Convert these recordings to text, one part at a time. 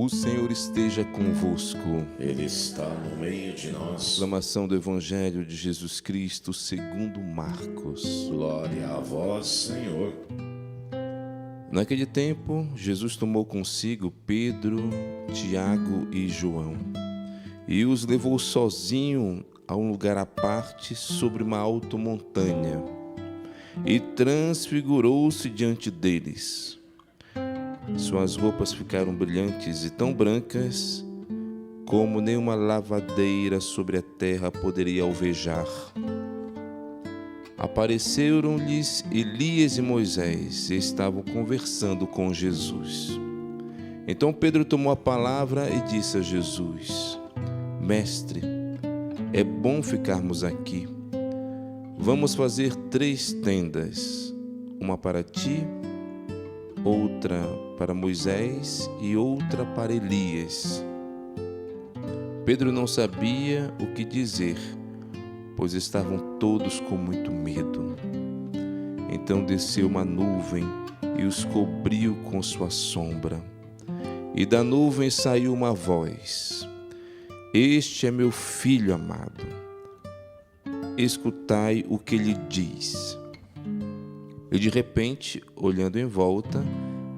O Senhor esteja convosco. Ele está no meio de nós. Proclamação do Evangelho de Jesus Cristo segundo Marcos. Glória a vós, Senhor. Naquele tempo, Jesus tomou consigo Pedro, Tiago e João e os levou sozinho a um lugar à parte sobre uma alta montanha e transfigurou-se diante deles. Suas roupas ficaram brilhantes e tão brancas como nenhuma lavadeira sobre a terra poderia alvejar. Apareceram-lhes Elias e Moisés e estavam conversando com Jesus. Então Pedro tomou a palavra e disse a Jesus: Mestre, é bom ficarmos aqui. Vamos fazer 3 tendas, uma para ti, outra para Moisés e outra para Elias. Pedro não sabia o que dizer, pois estavam todos com muito medo. Então desceu uma nuvem e os cobriu com sua sombra. E da nuvem saiu uma voz: Este é meu filho amado. Escutai o que ele diz. E de repente, olhando em volta,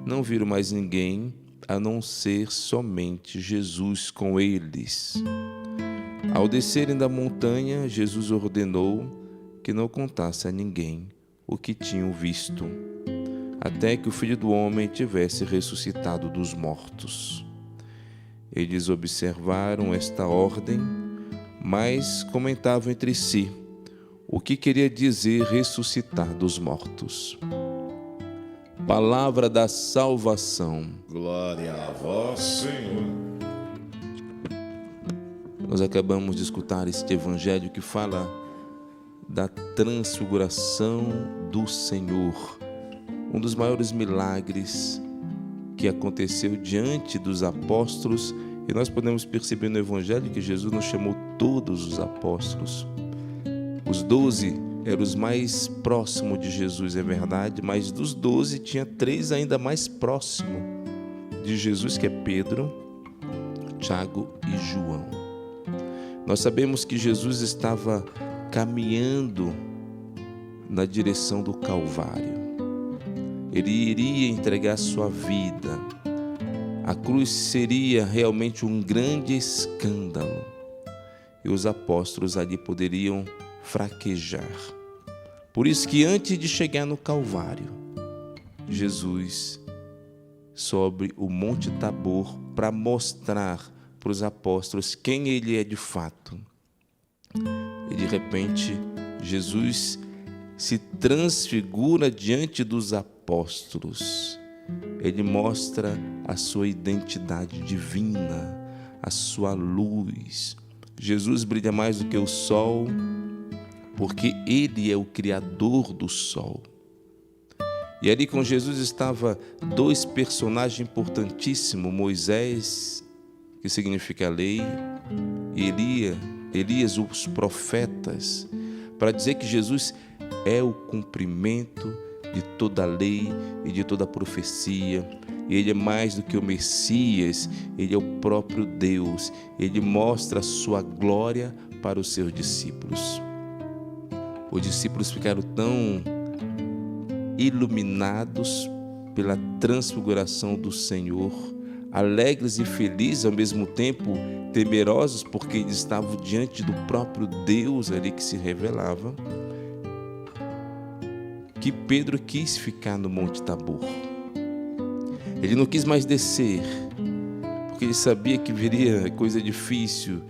não viram mais ninguém a não ser somente Jesus com eles. Ao descerem da montanha, Jesus ordenou que não contasse a ninguém o que tinham visto, até que o Filho do Homem tivesse ressuscitado dos mortos. Eles observaram esta ordem, mas comentavam entre si o que queria dizer ressuscitar dos mortos. Palavra da salvação. Glória a vós, Senhor. Nós acabamos de escutar este evangelho que fala da transfiguração do Senhor, um dos maiores milagres que aconteceu diante dos apóstolos, e nós podemos perceber no evangelho que Jesus não chamou todos os apóstolos. Os 12 eram os mais próximos de Jesus, é verdade, mas dos 12 tinha 3 ainda mais próximos de Jesus, que é Pedro, Tiago e João. Nós sabemos que Jesus estava caminhando na direção do Calvário. Ele iria entregar sua vida. A cruz seria realmente um grande escândalo. E os apóstolos ali poderiam fraquejar. Por isso que antes de chegar no Calvário, Jesus sobe o Monte Tabor para mostrar para os apóstolos quem ele é de fato. E de repente, Jesus se transfigura diante dos apóstolos. Ele mostra a sua identidade divina, a sua luz. Jesus brilha mais do que o sol, porque ele é o criador do sol. E ali com Jesus estava 2 personagens importantíssimos, Moisés, que significa lei, e Elias, os profetas, para dizer que Jesus é o cumprimento de toda a lei e de toda a profecia. Ele é mais do que o Messias, ele é o próprio Deus. Ele mostra a sua glória para os seus discípulos. Os discípulos ficaram tão iluminados pela transfiguração do Senhor, alegres e felizes ao mesmo tempo, temerosos, porque eles estavam diante do próprio Deus ali que se revelava, que Pedro quis ficar no Monte Tabor. Ele não quis mais descer, porque ele sabia que viria coisa difícil,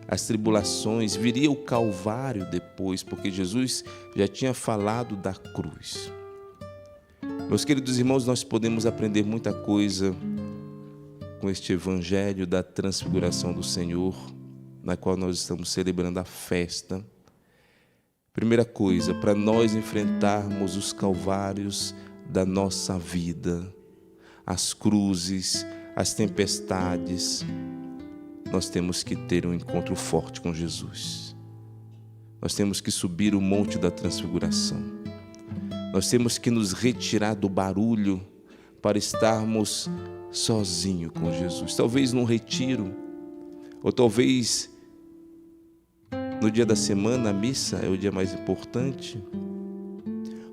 as tribulações, viria o Calvário depois, porque Jesus já tinha falado da cruz. Meus queridos irmãos, nós podemos aprender muita coisa com este evangelho da transfiguração do Senhor, na qual nós estamos celebrando a festa. Primeira coisa, para nós enfrentarmos os calvários da nossa vida, as cruzes, as tempestades, nós temos que ter um encontro forte com Jesus. Nós temos que subir o monte da transfiguração. Nós temos que nos retirar do barulho para estarmos sozinhos com Jesus. Talvez num retiro, ou talvez no dia da semana, a missa é o dia mais importante.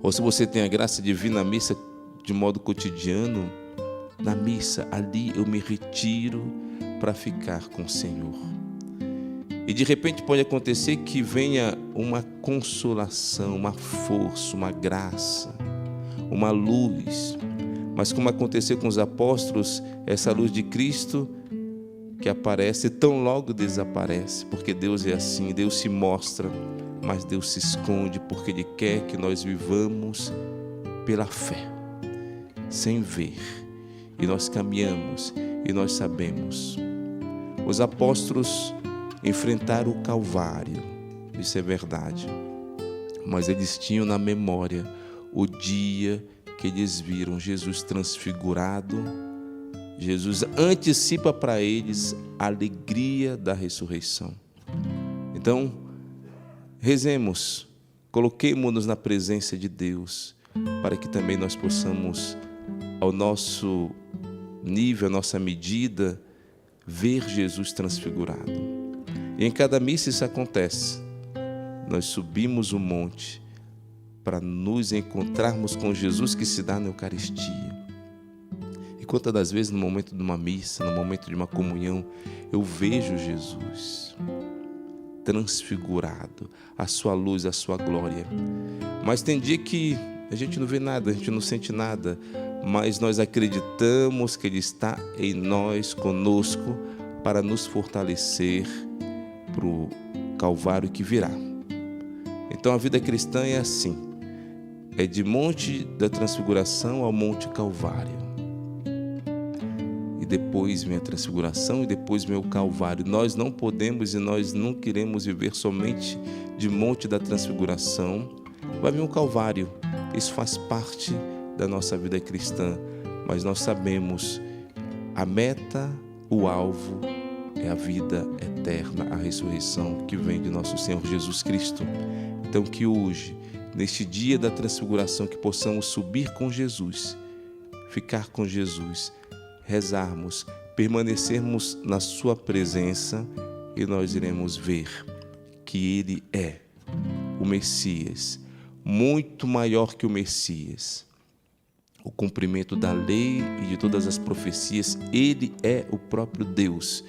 Ou se você tem a graça de vir na missa de modo cotidiano, na missa, ali eu me retiro para ficar com o Senhor. E de repente pode acontecer que venha uma consolação, uma força, uma graça, uma luz. Mas como aconteceu com os apóstolos, essa luz de Cristo que aparece tão logo desaparece, porque Deus é assim, Deus se mostra, mas Deus se esconde, porque Ele quer que nós vivamos pela fé, sem ver. E nós caminhamos e nós sabemos. Os apóstolos enfrentaram o Calvário, isso é verdade, mas eles tinham na memória o dia que eles viram Jesus transfigurado. Jesus antecipa para eles a alegria da ressurreição. Então, rezemos, coloquemo-nos na presença de Deus, para que também nós possamos, ao nosso nível, a nossa medida, ver Jesus transfigurado. E em cada missa isso acontece. Nós subimos o monte para nos encontrarmos com Jesus que se dá na Eucaristia. E quantas das vezes no momento de uma missa, no momento de uma comunhão, eu vejo Jesus transfigurado, a sua luz, a sua glória. Mas tem dia que a gente não vê nada, a gente não sente nada, mas nós acreditamos que Ele está em nós, conosco, para nos fortalecer para o Calvário que virá. Então a vida cristã é assim, é de Monte da Transfiguração ao Monte Calvário. E depois vem a Transfiguração e depois vem o Calvário. Nós não podemos e nós não queremos viver somente de Monte da Transfiguração. Vai vir um Calvário, isso faz parte da nossa vida cristã, mas nós sabemos a meta, o alvo é a vida eterna, a ressurreição que vem de nosso Senhor Jesus Cristo. Então que hoje, neste dia da transfiguração, que possamos subir com Jesus, ficar com Jesus, rezarmos, permanecermos na sua presença e nós iremos ver que Ele é o Messias, muito maior que o Messias. O cumprimento da lei e de todas as profecias, Ele é o próprio Deus,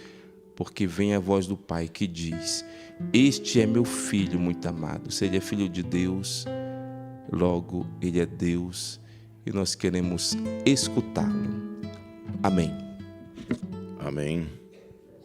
porque vem a voz do Pai que diz: este é meu Filho muito amado. Se Ele é Filho de Deus, logo Ele é Deus e nós queremos escutá-lo. Amém. Amém.